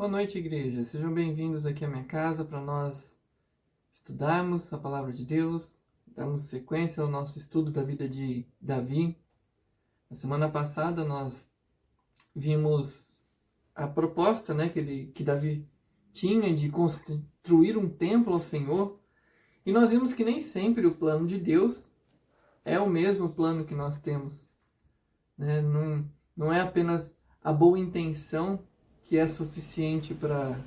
Boa noite, igreja. Sejam bem-vindos aqui à minha casa para nós estudarmos a palavra de Deus, darmos sequência ao nosso estudo da vida de Davi. Na semana passada nós vimos a proposta, que Davi tinha de construir um templo ao Senhor, e nós vimos que nem sempre o plano de Deus é o mesmo plano que nós temos. Não é apenas a boa intenção que é suficiente para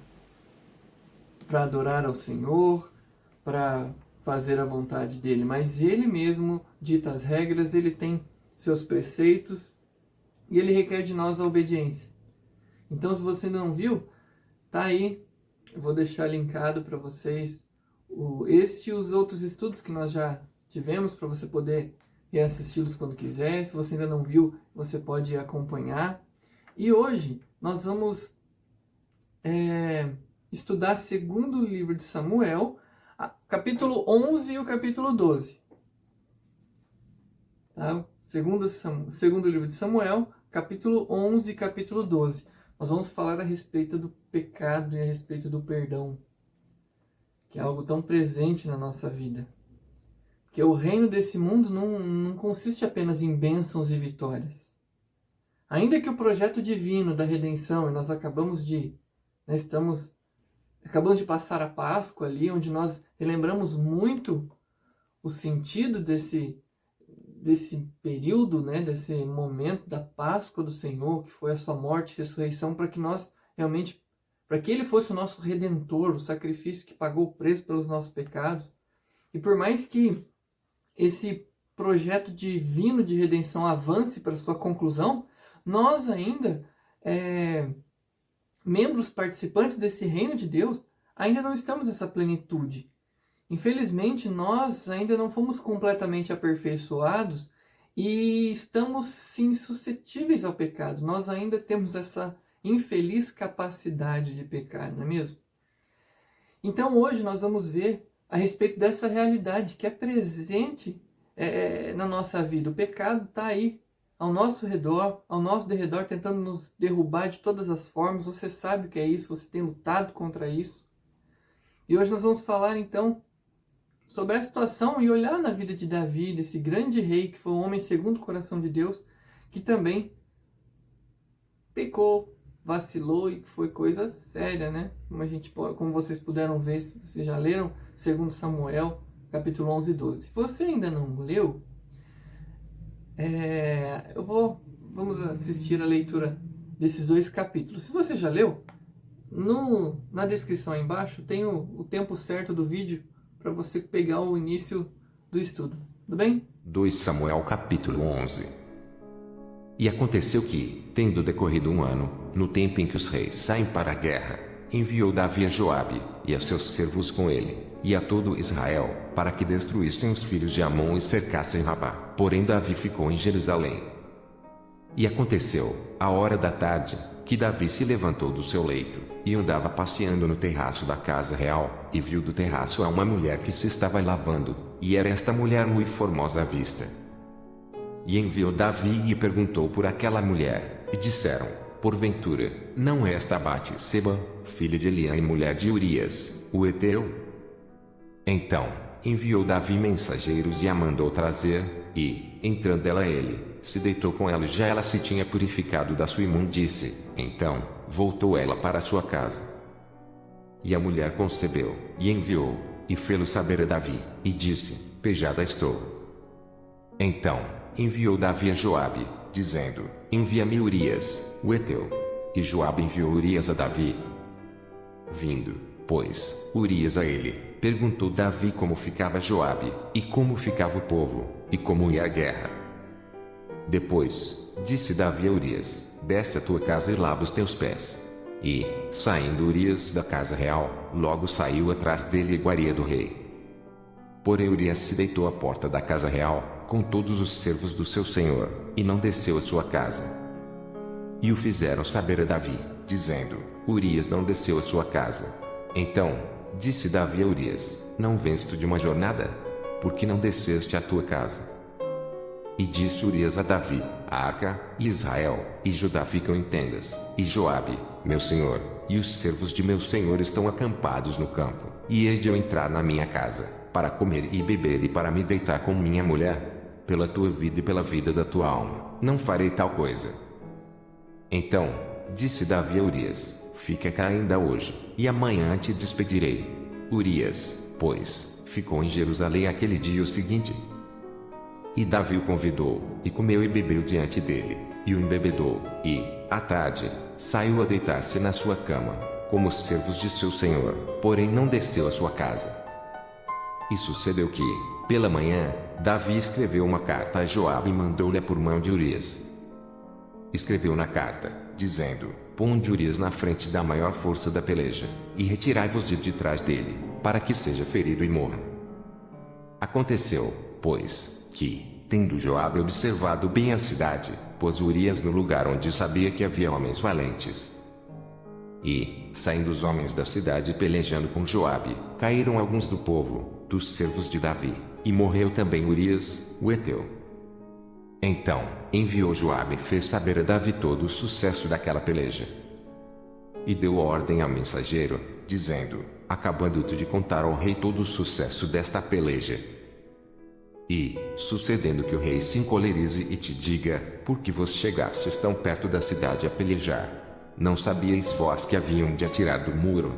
adorar ao Senhor, para fazer a vontade dele, mas ele mesmo dita as regras, ele tem seus preceitos e ele requer de nós a obediência. Então, se você não viu, tá aí, eu vou deixar linkado para vocês este e os outros estudos que nós já tivemos, para você poder reassisti-los quando quiser. Se você ainda não viu, você pode acompanhar. E hoje nós vamos estudar segundo livro de Samuel, capítulo 11 e o capítulo 12. Tá? Segundo livro de Samuel, capítulo 11 e capítulo 12. Nós vamos falar a respeito do pecado e a respeito do perdão, que é algo tão presente na nossa vida. Porque o reino desse mundo não consiste apenas em bênçãos e vitórias. Ainda que o projeto divino da redenção, e nós acabamos de passar a Páscoa ali, onde nós relembramos muito o sentido desse período, desse momento da Páscoa do Senhor, que foi a sua morte e ressurreição, para que Ele fosse o nosso Redentor, o sacrifício que pagou o preço pelos nossos pecados. E por mais que esse projeto divino de redenção avance para sua conclusão, nós ainda, membros participantes desse reino de Deus, ainda não estamos nessa plenitude. Infelizmente, nós ainda não fomos completamente aperfeiçoados e estamos, sim, suscetíveis ao pecado. Nós ainda temos essa infeliz capacidade de pecar, não é mesmo? Então, hoje nós vamos ver a respeito dessa realidade que é presente na nossa vida. O pecado está aí, ao nosso derredor, tentando nos derrubar de todas as formas. Você sabe o que é isso, você tem lutado contra isso. E hoje nós vamos falar, então, sobre a situação e olhar na vida de Davi, desse grande rei, que foi um homem segundo o coração de Deus, que também pecou, vacilou e que foi coisa séria, né? Como vocês puderam ver, se vocês já leram, 2 Samuel, capítulo 11 e 12. Se você ainda não leu, vamos assistir a leitura desses dois capítulos. Se você já leu, na descrição aí embaixo tem o tempo certo do vídeo para você pegar o início do estudo. Tudo bem? 2 Samuel capítulo 11. E aconteceu que, tendo decorrido um ano, no tempo em que os reis saem para a guerra, enviou Davi a Joabe, e a seus servos com ele, e a todo Israel, para que destruíssem os filhos de Amon e cercassem Rabá. Porém Davi ficou em Jerusalém. E aconteceu, à hora da tarde, que Davi se levantou do seu leito, e andava passeando no terraço da casa real, e viu do terraço a uma mulher que se estava lavando, e era esta mulher muito formosa à vista. E enviou Davi e perguntou por aquela mulher, e disseram: porventura, não é esta Batseba, filha de Eliã e mulher de Urias, o heteu? Então, enviou Davi mensageiros e a mandou trazer, e, entrando ela ele, se deitou com ela e já ela se tinha purificado da sua imundice. Então, voltou ela para sua casa. E a mulher concebeu, e enviou, e fê-lo saber a Davi, e disse: pejada estou. Então, enviou Davi a Joabe, dizendo: envia-me Urias, o heteu. E Joabe enviou Urias a Davi. Vindo, pois, Urias a ele, perguntou Davi como ficava Joabe, e como ficava o povo, e como ia a guerra. Depois, disse Davi a Urias: desce à tua casa e lava os teus pés. E, saindo Urias da casa real, logo saiu atrás dele a iguaria do rei. Porém Urias se deitou à porta da casa real, com todos os servos do seu senhor, e não desceu à sua casa. E o fizeram saber a Davi, dizendo: Urias não desceu à sua casa. Então, disse Davi a Urias: não vens tu de uma jornada? Por que não desceste à tua casa? E disse Urias a Davi: a arca, e Israel, e Judá ficam em tendas, e Joabe, meu senhor, e os servos de meu senhor estão acampados no campo, e hei de eu entrar na minha casa, para comer e beber e para me deitar com minha mulher? Pela tua vida e pela vida da tua alma, não farei tal coisa. Então, disse Davi a Urias, fica cá ainda hoje, e amanhã te despedirei. Urias, pois, ficou em Jerusalém aquele dia o seguinte. E Davi o convidou, e comeu e bebeu diante dele, e o embebedou, e, à tarde, saiu a deitar-se na sua cama, como os servos de seu senhor, porém não desceu à sua casa. E sucedeu que, pela manhã, Davi escreveu uma carta a Joabe e mandou-lhe por mão de Urias. Escreveu na carta, dizendo, ponde Urias na frente da maior força da peleja, e retirai-vos de trás dele, para que seja ferido e morra. Aconteceu, pois, que, tendo Joabe observado bem a cidade, pôs Urias no lugar onde sabia que havia homens valentes. E, saindo os homens da cidade pelejando com Joabe, caíram alguns do povo, dos servos de Davi, e morreu também Urias, o heteu. Então, enviou Joabe e fez saber a Davi todo o sucesso daquela peleja. E deu ordem ao mensageiro, dizendo, acabando-te de contar ao rei todo o sucesso desta peleja. E, sucedendo que o rei se encolerize e te diga, por que vos chegastes tão perto da cidade a pelejar? Não sabíeis vós que haviam de atirar do muro?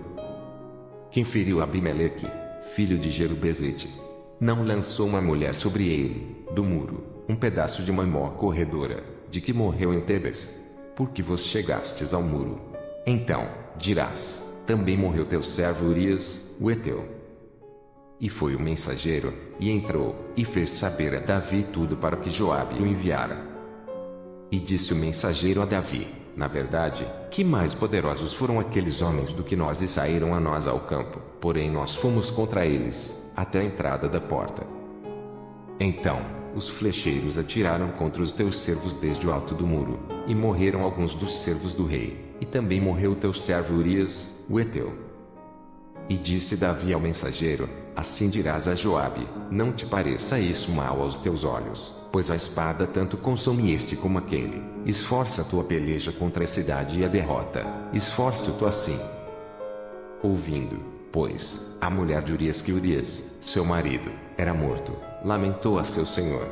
Quem feriu Abimeleque, filho de Jerubezete? Não lançou uma mulher sobre ele, do muro, um pedaço de mamó corredora, de que morreu em Tebes? Por que vos chegastes ao muro? Então, dirás, também morreu teu servo Urias, o heteu. E foi o mensageiro, e entrou, e fez saber a Davi tudo para que Joabe o enviara. E disse o mensageiro a Davi, na verdade, que mais poderosos foram aqueles homens do que nós e saíram a nós ao campo, porém nós fomos contra eles, até a entrada da porta. Então, os flecheiros atiraram contra os teus servos desde o alto do muro, e morreram alguns dos servos do rei, e também morreu teu servo Urias, o heteu. E disse Davi ao mensageiro, assim dirás a Joabe, não te pareça isso mal aos teus olhos, pois a espada tanto consome este como aquele. Esforça tua peleja contra a cidade e a derrota, esforça-te assim. Ouvindo, pois, a mulher de Urias que Urias, seu marido, era morto, lamentou a seu senhor.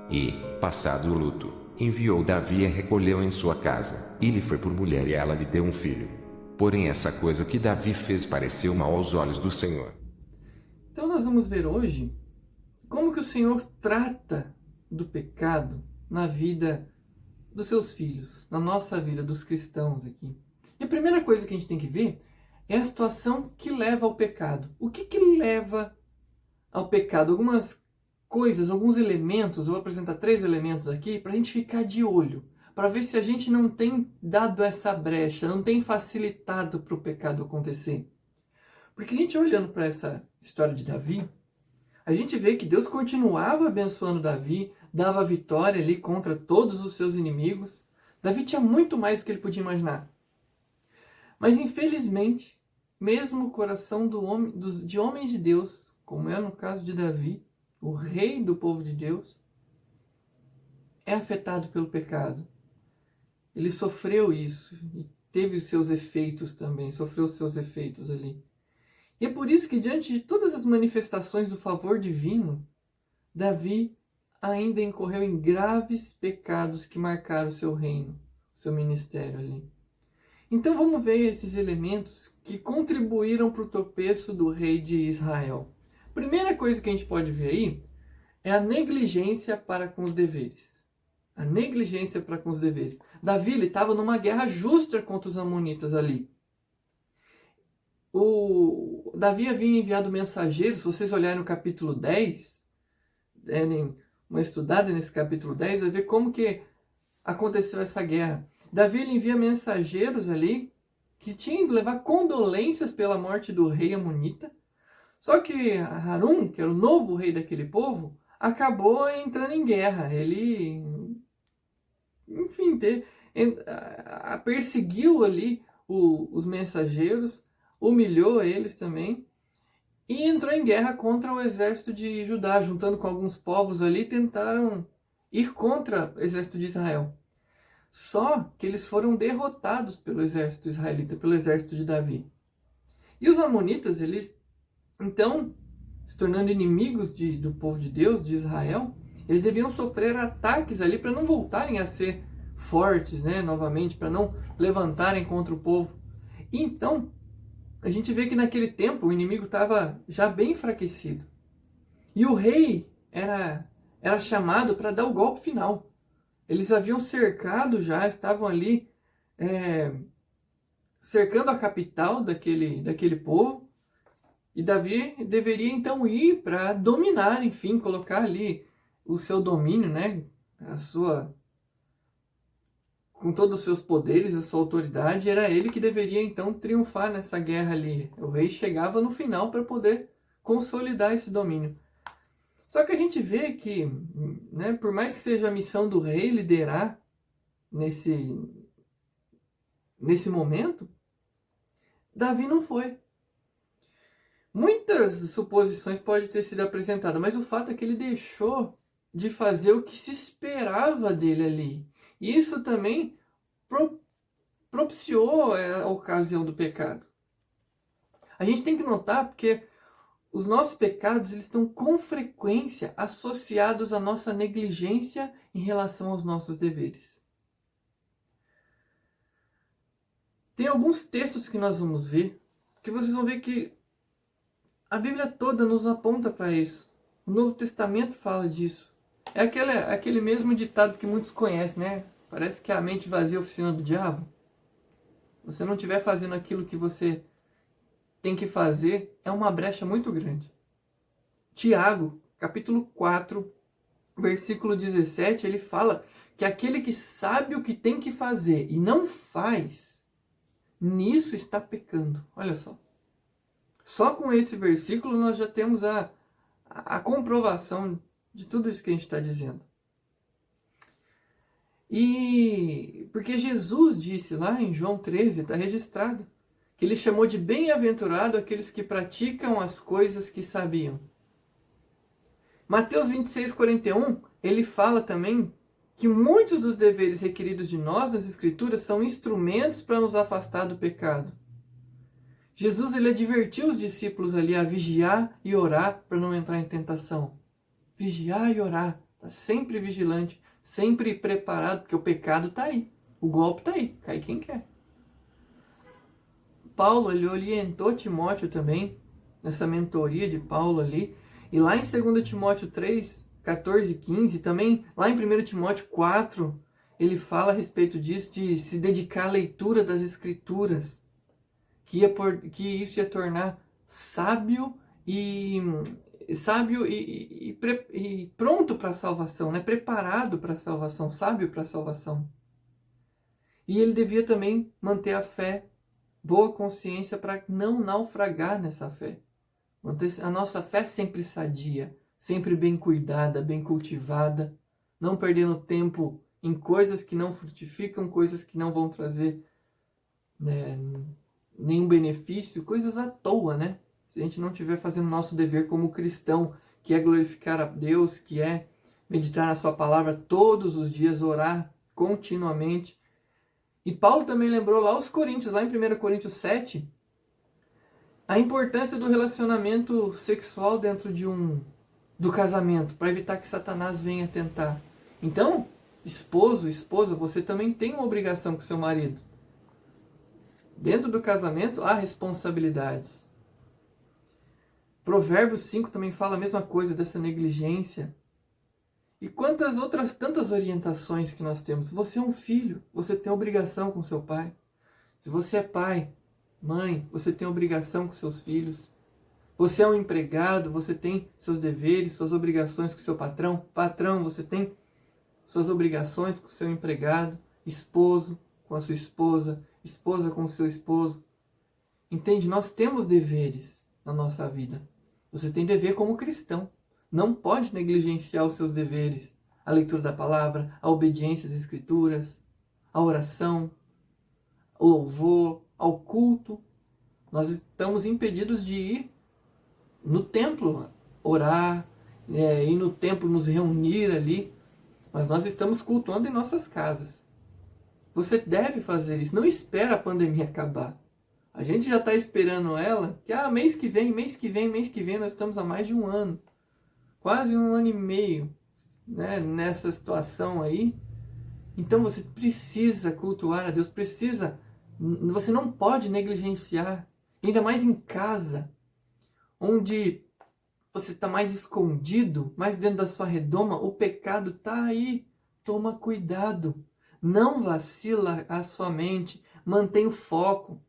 E, passado o luto, enviou Davi e a recolheu em sua casa, e lhe foi por mulher e ela lhe deu um filho. Porém essa coisa que Davi fez pareceu mal aos olhos do Senhor. Então nós vamos ver hoje como que o Senhor trata do pecado na vida dos seus filhos, na nossa vida, dos cristãos aqui. E a primeira coisa que a gente tem que ver é a situação que leva ao pecado. O que leva ao pecado? Algumas coisas, alguns elementos, eu vou apresentar 3 elementos aqui para a gente ficar de olho, para ver se a gente não tem dado essa brecha, não tem facilitado para o pecado acontecer. Porque a gente olhando para essa história de Davi, a gente vê que Deus continuava abençoando Davi, dava vitória ali contra todos os seus inimigos. Davi tinha muito mais do que ele podia imaginar. Mas infelizmente, mesmo o coração de homens de Deus, como é no caso de Davi, o rei do povo de Deus, é afetado pelo pecado. Ele sofreu isso e teve os seus efeitos também, sofreu os seus efeitos ali. E é por isso que diante de todas as manifestações do favor divino, Davi ainda incorreu em graves pecados que marcaram o seu reino, o seu ministério ali. Então vamos ver esses elementos que contribuíram para o tropeço do rei de Israel. Primeira coisa que a gente pode ver aí é a negligência para com os deveres. A negligência para com os deveres. Davi estava numa guerra justa contra os amonitas ali. Davi havia enviado mensageiros, se vocês olharem no capítulo 10, derem uma estudada nesse capítulo 10, vai ver como que aconteceu essa guerra. Davi envia mensageiros ali que tinham de levar condolências pela morte do rei amonita. Só que Harum, que era o novo rei daquele povo, acabou entrando em guerra. Ele, enfim, perseguiu ali os mensageiros, humilhou eles também e entrou em guerra contra o exército de Judá, juntando com alguns povos ali, tentaram ir contra o exército de Israel. Só que eles foram derrotados pelo exército israelita, pelo exército de Davi. E os amonitas, eles, então, se tornando inimigos do povo de Deus, de Israel, eles deviam sofrer ataques ali para não voltarem a ser fortes, né, novamente, para não levantarem contra o povo. E então, a gente vê que naquele tempo o inimigo estava já bem enfraquecido. E o rei era chamado para dar o golpe final. Eles haviam cercado já, estavam ali cercando a capital daquele povo. E Davi deveria então ir para dominar, enfim, colocar ali o seu domínio, né? Com todos os seus poderes, a sua autoridade. Era ele que deveria então triunfar nessa guerra ali. O rei chegava no final para poder consolidar esse domínio. Só que a gente vê que, né, por mais que seja a missão do rei liderar nesse momento, Davi não foi. Muitas suposições podem ter sido apresentadas, mas o fato é que ele deixou de fazer o que se esperava dele ali. E isso também propiciou a ocasião do pecado. A gente tem que notar porque os nossos pecados eles estão com frequência associados à nossa negligência em relação aos nossos deveres. Tem alguns textos que nós vamos ver, que vocês vão ver que a Bíblia toda nos aponta para isso. O Novo Testamento fala disso. É aquele mesmo ditado que muitos conhecem, né? Parece que a mente vazia é a oficina do diabo. Se você não estiver fazendo aquilo que você tem que fazer, é uma brecha muito grande. Tiago, capítulo 4, versículo 17, ele fala que aquele que sabe o que tem que fazer e não faz, nisso está pecando. Olha só. Só com esse versículo nós já temos a comprovação de tudo isso que a gente está dizendo. E porque Jesus disse lá em João 13, está registrado, que ele chamou de bem-aventurado aqueles que praticam as coisas que sabiam. Mateus 26, 41, ele fala também que muitos dos deveres requeridos de nós nas Escrituras são instrumentos para nos afastar do pecado. Jesus ele advertiu os discípulos ali a vigiar e orar para não entrar em tentação. Vigiar e orar, tá sempre vigilante, sempre preparado, porque o pecado está aí, o golpe está aí, cai quem quer. Paulo ele orientou Timóteo também, nessa mentoria de Paulo ali, e lá em 2 Timóteo 3, 14 e 15, também lá em 1 Timóteo 4, ele fala a respeito disso, de se dedicar à leitura das Escrituras, que isso ia tornar sábio e pronto para a salvação, né? Preparado para a salvação, sábio para a salvação. E ele devia também manter a fé, boa consciência para não naufragar nessa fé. Manter a nossa fé sempre sadia, sempre bem cuidada, bem cultivada, não perdendo tempo em coisas que não frutificam, coisas que não vão trazer, né, nenhum benefício, coisas à toa, né? Se a gente não estiver fazendo o nosso dever como cristão, que é glorificar a Deus, que é meditar na sua palavra todos os dias, orar continuamente. E Paulo também lembrou lá os Coríntios, lá em 1 Coríntios 7, a importância do relacionamento sexual dentro do casamento, para evitar que Satanás venha tentar. Então, esposo, esposa, você também tem uma obrigação com seu marido. Dentro do casamento há responsabilidades. Provérbios 5 também fala a mesma coisa dessa negligência. E quantas outras tantas orientações que nós temos. Você é um filho, você tem obrigação com seu pai. Se você é pai, mãe, você tem obrigação com seus filhos. Você é um empregado, você tem seus deveres, suas obrigações com seu patrão. Patrão, você tem suas obrigações com seu empregado. Esposo com a sua esposa, esposa com o seu esposo. Entende? Nós temos deveres na nossa vida. Você tem dever como cristão. Não pode negligenciar os seus deveres. A leitura da palavra, a obediência às escrituras, a oração, o louvor, ao culto. Nós estamos impedidos de ir no templo orar, ir no templo nos reunir ali. Mas nós estamos cultuando em nossas casas. Você deve fazer isso. Não espera a pandemia acabar. A gente já está esperando ela, que mês que vem, nós estamos há mais de um ano. Quase um ano e meio, né, nessa situação aí. Então você precisa cultuar a Deus, você não pode negligenciar, ainda mais em casa, onde você está mais escondido, mais dentro da sua redoma, o pecado está aí. Toma cuidado, não vacila a sua mente, mantenha o foco,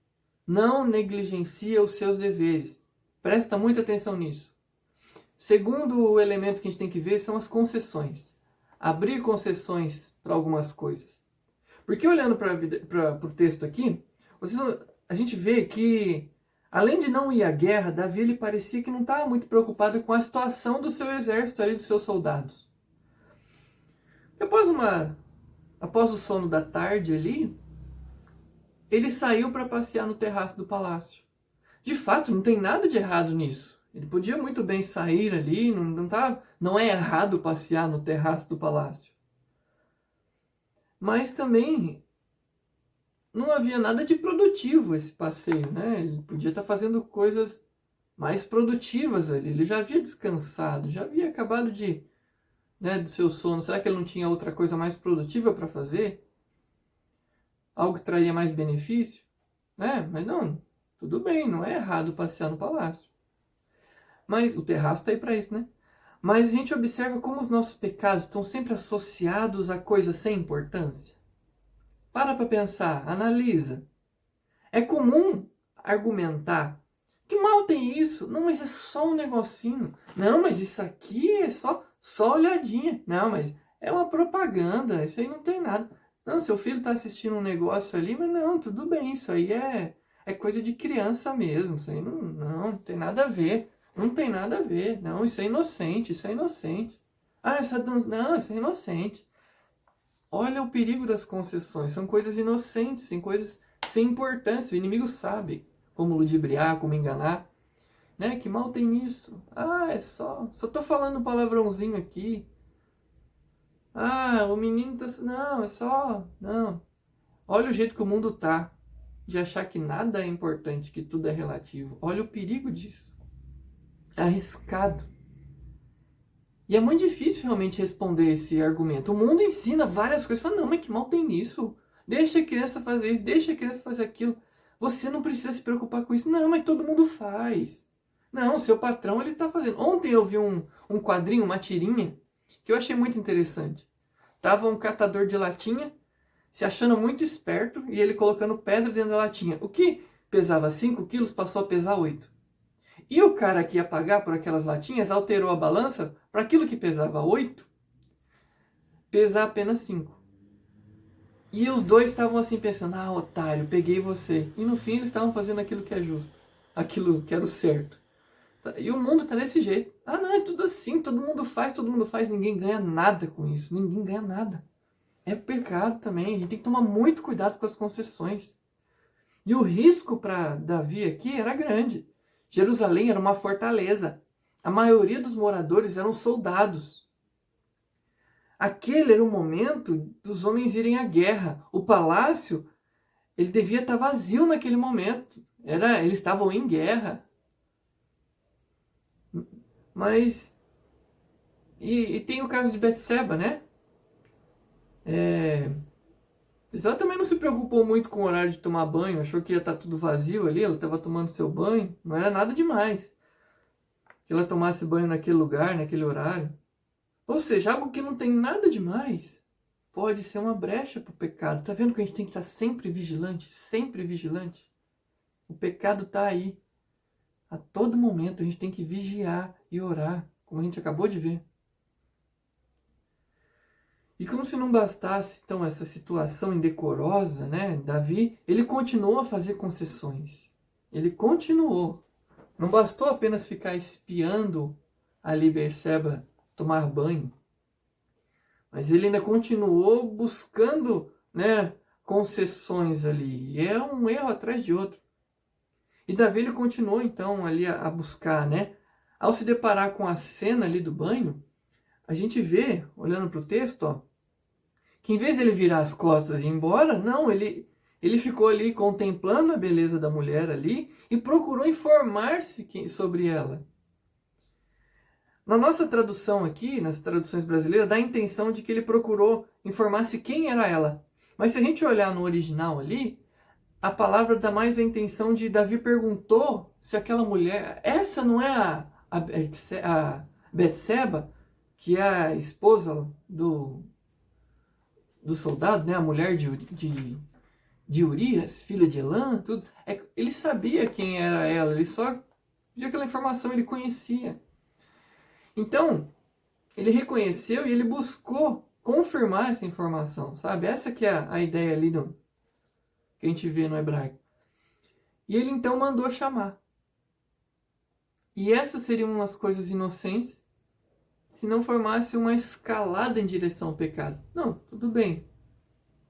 não negligencia os seus deveres. Presta muita atenção nisso. Segundo elemento que a gente tem que ver são as concessões. Abrir concessões para algumas coisas. Porque olhando para o texto aqui, a gente vê que, além de não ir à guerra, Davi ele parecia que não estava muito preocupado com a situação do seu exército ali, dos seus soldados. Após o sono da tarde ali, ele saiu para passear no terraço do palácio. De fato, não tem nada de errado nisso. Ele podia muito bem sair ali, não é errado passear no terraço do palácio. Mas também não havia nada de produtivo esse passeio, né? Ele podia estar fazendo coisas mais produtivas ali. Ele já havia descansado, já havia acabado do seu sono. Será que ele não tinha outra coisa mais produtiva para fazer? Algo que traria mais benefício? Né? Mas não, tudo bem, não é errado passear no palácio. Mas o terraço está aí para isso, né? Mas a gente observa como os nossos pecados estão sempre associados a coisas sem importância. Para pensar, analisa. É comum argumentar que mal tem isso. Não, mas é só um negocinho. Não, mas isso aqui é só olhadinha. Não, mas é uma propaganda. Isso aí não tem nada. Não, seu filho está assistindo um negócio ali, mas não, tudo bem. Isso aí é coisa de criança mesmo. Isso aí não tem nada a ver. Não tem nada a ver. Não, isso é inocente, isso é inocente. Essa dança... Não, isso é inocente. Olha o perigo das concessões. São coisas inocentes, são coisas sem importância. O inimigo sabe como ludibriar, como enganar. Né? Que mal tem nisso? É só tô falando palavrãozinho aqui. O menino tá... Não, é só... Não. Olha o jeito que o mundo tá. De achar que nada é importante, que tudo é relativo. Olha o perigo disso. É arriscado. E é muito difícil realmente responder esse argumento. O mundo ensina várias coisas. Fala, não, mas que mal tem nisso? Deixa a criança fazer isso, deixa a criança fazer aquilo. Você não precisa se preocupar com isso. Não, mas todo mundo faz. Não, seu patrão ele tá fazendo. Ontem eu vi um quadrinho, uma tirinha, que eu achei muito interessante. Tava um catador de latinha, se achando muito esperto, e ele colocando pedra dentro da latinha. O que pesava 5 quilos passou a pesar 8. E o cara que ia pagar por aquelas latinhas alterou a balança para aquilo que pesava 8, pesar apenas 5. E os dois estavam assim pensando, otário, peguei você. E no fim eles estavam fazendo aquilo que é justo, aquilo que era o certo. E o mundo tá desse jeito. Não, é tudo assim, todo mundo faz, ninguém ganha nada com isso, ninguém ganha nada. É pecado também, a gente tem que tomar muito cuidado com as concessões. E o risco para Davi aqui era grande. Jerusalém era uma fortaleza. A maioria dos moradores eram soldados. Aquele era o momento dos homens irem à guerra. O palácio, ele devia estar vazio naquele momento. Eles estavam em guerra. Mas... E tem o caso de Betseba, né? Ela também não se preocupou muito com o horário de tomar banho, achou que ia estar tudo vazio ali, ela estava tomando seu banho, não era nada demais que ela tomasse banho naquele lugar, naquele horário. Ou seja, algo que não tem nada demais pode ser uma brecha para o pecado. Tá vendo que a gente tem que estar sempre vigilante, sempre vigilante? O pecado está aí. A todo momento a gente tem que vigiar e orar, como a gente acabou de ver. E como se não bastasse, então, essa situação indecorosa, né? Davi, ele continuou a fazer concessões. Ele continuou. Não bastou apenas ficar espiando ali Betseba tomar banho. Mas ele ainda continuou buscando, né, concessões ali. E é um erro atrás de outro. E Davi, ele continuou, então, ali a buscar, né? Ao se deparar com a cena ali do banho, a gente vê, olhando para o texto, que em vez de ele virar as costas e ir embora, não, ele ficou ali contemplando a beleza da mulher ali e procurou informar-se sobre ela. Na nossa tradução aqui, nas traduções brasileiras, dá a intenção de que ele procurou informar-se quem era ela. Mas se a gente olhar no original ali, a palavra dá mais a intenção de Davi perguntou se aquela mulher... Essa não é a Betseba, que é a esposa do soldado, né? A mulher de Urias, filha de Elã, tudo. Ele sabia quem era ela, ele só viu aquela informação, ele conhecia. Então, ele reconheceu e ele buscou confirmar essa informação, sabe? Essa que é a ideia ali que a gente vê no hebraico. E ele então mandou chamar. E essas seriam umas coisas inocentes se não formasse uma escalada em direção ao pecado. Não, tudo bem.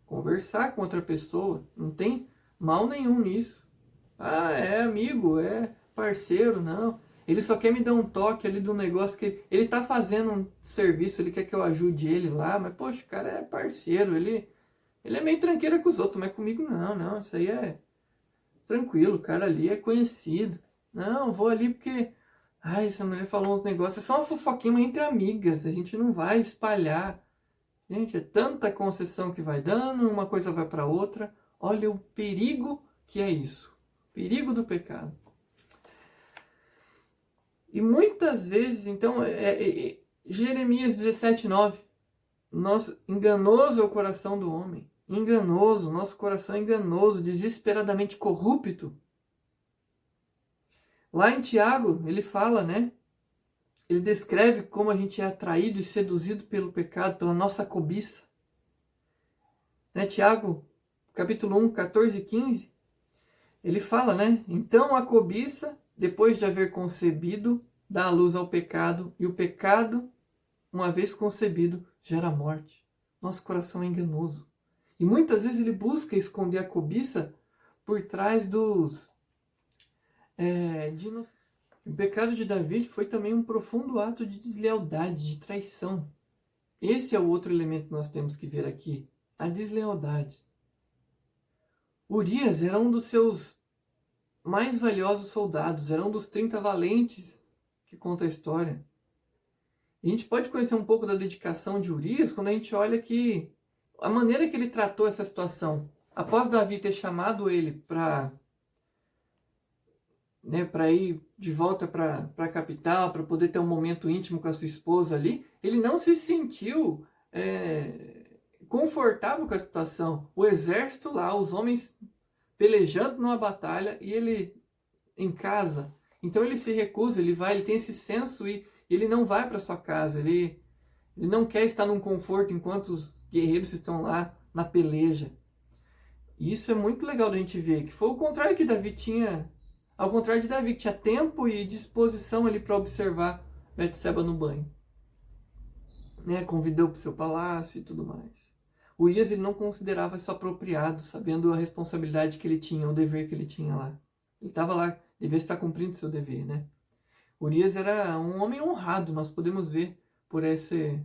Conversar com outra pessoa, não tem mal nenhum nisso. Ah, é amigo, é parceiro, não. Ele só quer me dar um toque ali do negócio que ele tá fazendo um serviço, ele quer que eu ajude ele lá, mas poxa, o cara é parceiro, ele é meio tranqueira com os outros, mas comigo não, isso aí é tranquilo, o cara ali é conhecido. Não, vou ali porque, ai, essa mulher falou uns negócios, é só uma fofoquinha entre amigas, a gente não vai espalhar. Gente, é tanta concessão que vai dando, uma coisa vai para outra. Olha o perigo que é isso, o perigo do pecado. E muitas vezes, então, Jeremias 17:9, enganoso é o coração do homem, enganoso, nosso coração é enganoso, desesperadamente corrupto. Lá em Tiago, ele fala, né? Ele descreve como a gente é atraído e seduzido pelo pecado, pela nossa cobiça. Né? Tiago, capítulo 1, 14 e 15, ele fala, né? Então a cobiça, depois de haver concebido, dá a luz ao pecado, e o pecado, uma vez concebido, gera morte. Nosso coração é enganoso. E muitas vezes ele busca esconder a cobiça por trás O pecado de Davi foi também um profundo ato de deslealdade, de traição. Esse é o outro elemento que nós temos que ver aqui, a deslealdade. Urias era um dos seus mais valiosos soldados, era um dos 30 valentes que conta a história. E a gente pode conhecer um pouco da dedicação de Urias quando a gente olha que a maneira que ele tratou essa situação, após Davi ter chamado ele para ir de volta para a capital, para poder ter um momento íntimo com a sua esposa ali, ele não se sentiu confortável com a situação. O exército lá, os homens pelejando numa batalha e ele em casa. Então ele se recusa, ele tem esse senso e ele não vai para sua casa. Ele não quer estar num conforto enquanto os guerreiros estão lá na peleja. E isso é muito legal da gente ver, que foi o contrário que Davi tinha. Ao contrário de Davi, que tinha tempo e disposição ali para observar Betseba no banho. Né? Convidou para o seu palácio e tudo mais. Urias ele não considerava isso apropriado, sabendo a responsabilidade que ele tinha, o dever que ele tinha lá. Ele estava lá, devia estar cumprindo seu dever, né? Urias era um homem honrado, nós podemos ver por esse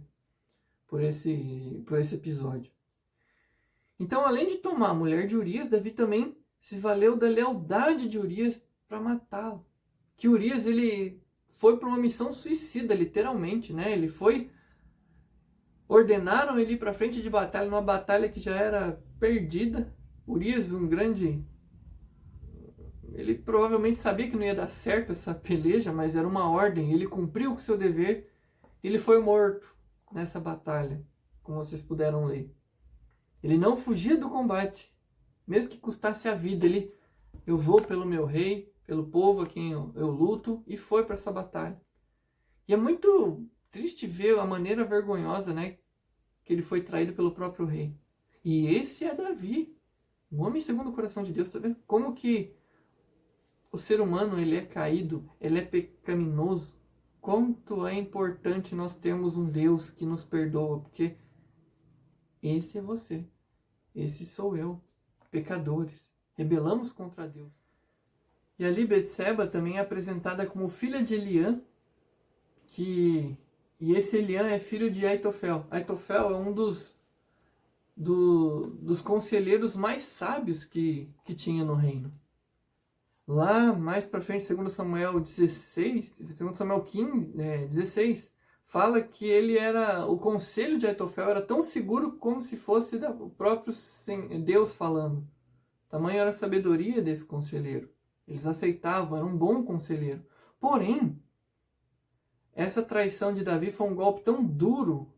episódio. Então, além de tomar a mulher de Urias, Davi também se valeu da lealdade de Urias para matá-lo. Que Urias ele foi para uma missão suicida, literalmente, né? Ordenaram ele ir para frente de batalha, numa batalha que já era perdida. Urias, ele provavelmente sabia que não ia dar certo essa peleja, mas era uma ordem. Ele cumpriu com o seu dever. Ele foi morto nessa batalha, como vocês puderam ler. Ele não fugia do combate, mesmo que custasse a vida. Eu vou pelo meu rei, pelo povo a quem eu luto, e foi para essa batalha. E é muito triste ver a maneira vergonhosa, né, que ele foi traído pelo próprio rei. E esse é Davi, um homem segundo o coração de Deus, tá vendo? Como que o ser humano ele é caído, ele é pecaminoso. Quanto é importante nós termos um Deus que nos perdoa, porque esse é você, esse sou eu, pecadores, rebelamos contra Deus. E ali Betseba também é apresentada como filha de Eliã, e esse Eliã é filho de Aitofel. Aitofel é um dos dos conselheiros mais sábios que tinha no reino. Lá, mais para frente, 2 Samuel 16, 2 Samuel 15, 16, fala que o conselho de Aitofel era tão seguro como se fosse o próprio Deus falando. Tamanha era a sabedoria desse conselheiro. Eles aceitavam, era um bom conselheiro. Porém, essa traição de Davi foi um golpe tão duro,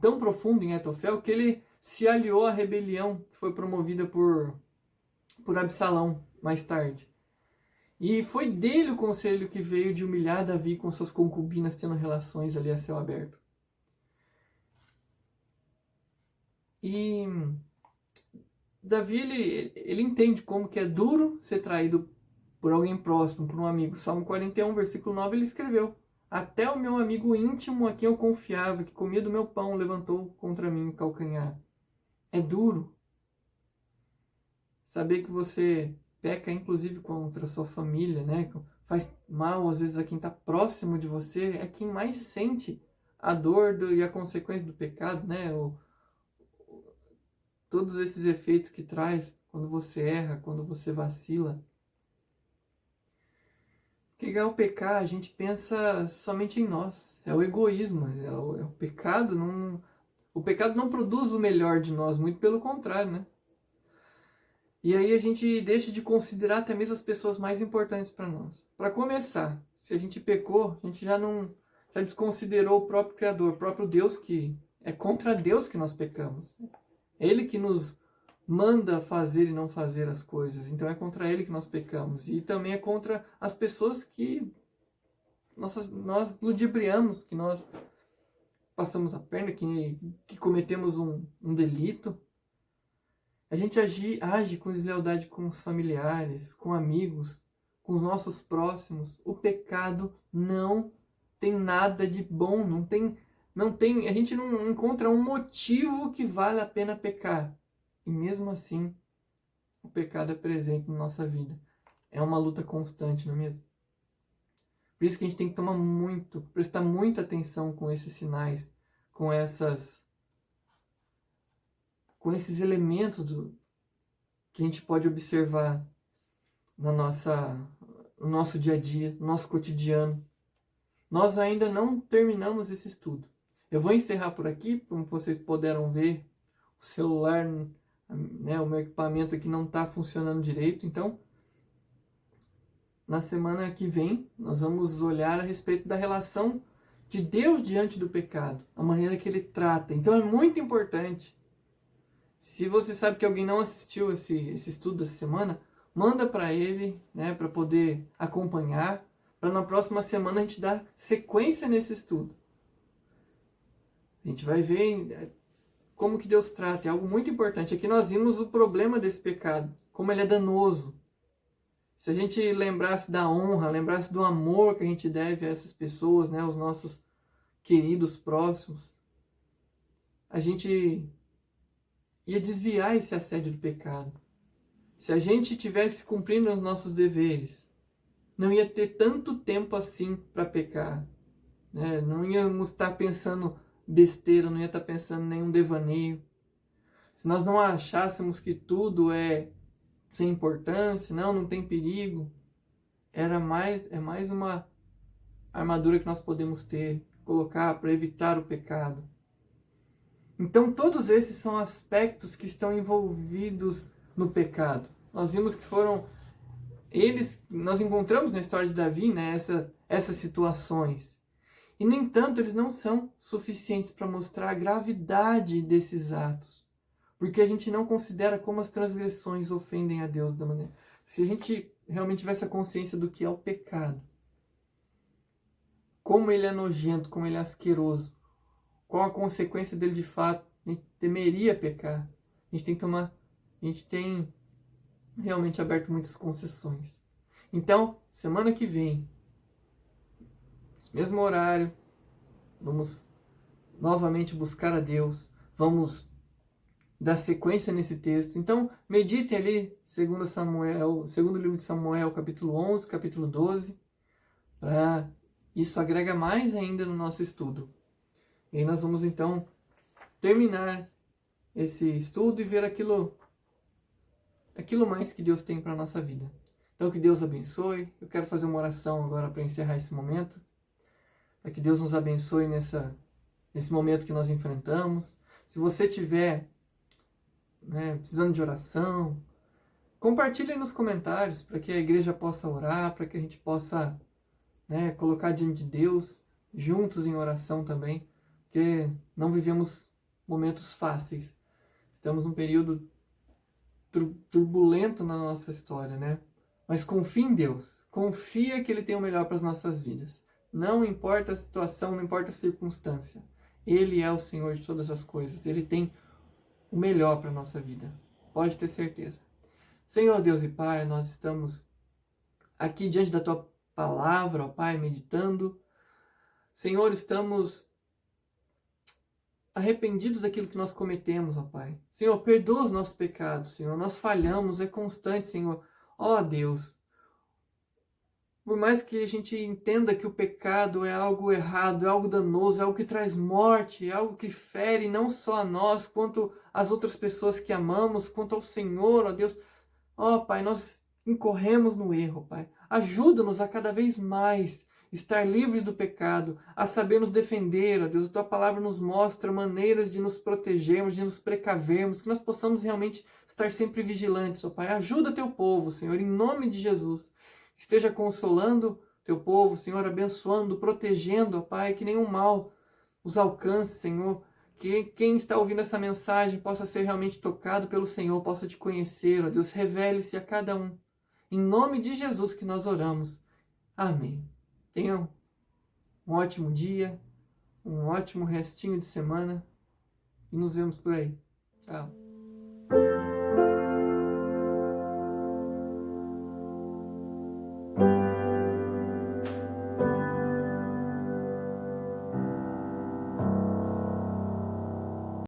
tão profundo em Aitofel, que ele se aliou à rebelião que foi promovida por Absalão mais tarde. E foi dele o conselho que veio de humilhar Davi com suas concubinas tendo relações ali a céu aberto. E Davi, ele entende como que é duro ser traído por alguém próximo, por um amigo. Salmo 41, versículo 9, ele escreveu: até o meu amigo íntimo a quem eu confiava, que comia do meu pão, levantou contra mim o calcanhar. É duro saber que você peca, inclusive, contra a sua família, né? Faz mal, às vezes, a quem está próximo de você, é quem mais sente a dor e a consequência do pecado, né? Todos esses efeitos que traz quando você erra, quando você vacila. Porque ao pecar, a gente pensa somente em nós. É o egoísmo, é o pecado. O pecado não produz o melhor de nós, muito pelo contrário, né? E aí a gente deixa de considerar até mesmo as pessoas mais importantes para nós. Para começar, se a gente pecou, a gente já desconsiderou o próprio Criador, o próprio Deus, que é contra Deus que nós pecamos. É Ele que nos manda fazer e não fazer as coisas. Então é contra Ele que nós pecamos. E também é contra as pessoas que nós ludibriamos, que nós passamos a perna, que cometemos um delito. A gente age com deslealdade com os familiares, com amigos, com os nossos próximos. O pecado não tem nada de bom, a gente não encontra um motivo que vale a pena pecar. E mesmo assim, o pecado é presente na nossa vida. É uma luta constante, não é mesmo? Por isso que a gente tem que prestar muita atenção com esses sinais, com esses elementos que a gente pode observar no nosso dia a dia, no nosso cotidiano. Nós ainda não terminamos esse estudo. Eu vou encerrar por aqui, como vocês puderam ver, o celular, né, o meu equipamento aqui não está funcionando direito, então na semana que vem nós vamos olhar a respeito da relação de Deus diante do pecado, a maneira que Ele trata. Então é muito importante. Se você sabe que alguém não assistiu esse estudo dessa semana, manda para ele, né, para poder acompanhar, para na próxima semana a gente dar sequência nesse estudo. A gente vai ver como que Deus trata, é algo muito importante. Aqui nós vimos o problema desse pecado, como ele é danoso. Se a gente lembrasse da honra, lembrasse do amor que a gente deve a essas pessoas, né, os nossos queridos próximos, a gente ia desviar esse assédio do pecado. Se a gente tivesse cumprindo os nossos deveres, não ia ter tanto tempo assim para pecar, né? Não íamos estar pensando besteira, não ia estar pensando em nenhum devaneio. Se nós não achássemos que tudo é sem importância, não tem perigo, é mais uma armadura que nós podemos colocar para evitar o pecado. Então todos esses são aspectos que estão envolvidos no pecado. Nós vimos que nós encontramos na história de Davi, né, essas situações. E, no entanto, eles não são suficientes para mostrar a gravidade desses atos. Porque a gente não considera como as transgressões ofendem a Deus da maneira. Se a gente realmente tivesse a consciência do que é o pecado, como ele é nojento, como ele é asqueroso, qual a consequência dele de fato, a gente temeria pecar. A gente tem realmente aberto muitas concessões. Então, semana que vem, nesse mesmo horário, vamos novamente buscar a Deus, vamos dar sequência nesse texto. Então, meditem ali, segundo o livro de Samuel, capítulo 11, capítulo 12, para isso agrega mais ainda no nosso estudo. E aí nós vamos então terminar esse estudo e ver aquilo mais que Deus tem para a nossa vida. Então, que Deus abençoe. Eu quero fazer uma oração agora para encerrar esse momento, para que Deus nos abençoe nesse momento que nós enfrentamos. Se você tiver precisando de oração, compartilhe aí nos comentários para que a igreja possa orar, para que a gente possa colocar diante de Deus, juntos em oração também, porque não vivemos momentos fáceis. Estamos num período turbulento na nossa história, né? Mas confia em Deus. Confia que Ele tem o melhor para as nossas vidas. Não importa a situação, não importa a circunstância. Ele é o Senhor de todas as coisas. Ele tem o melhor para a nossa vida. Pode ter certeza. Senhor Deus e Pai, nós estamos aqui diante da Tua palavra, ó Pai, meditando. Senhor, estamos arrependidos daquilo que nós cometemos, ó Pai. Senhor, perdoa os nossos pecados, Senhor. Nós falhamos, é constante, Senhor. Ó Deus, por mais que a gente entenda que o pecado é algo errado, é algo danoso, é algo que traz morte, é algo que fere não só a nós, quanto as outras pessoas que amamos, quanto ao Senhor, ó Deus. Ó Pai, nós incorremos no erro, Pai. Ajuda-nos a cada vez mais estar livres do pecado, a saber nos defender, ó Deus. A Tua palavra nos mostra maneiras de nos protegermos, de nos precavermos, que nós possamos realmente estar sempre vigilantes, ó Pai. Ajuda Teu povo, Senhor, em nome de Jesus. Esteja consolando Teu povo, Senhor, abençoando, protegendo, ó Pai, que nenhum mal os alcance, Senhor. Que quem está ouvindo essa mensagem possa ser realmente tocado pelo Senhor, possa Te conhecer, ó Deus. Revele-se a cada um. Em nome de Jesus que nós oramos. Amém. Tenham um ótimo dia, um ótimo restinho de semana e nos vemos por aí. Tchau.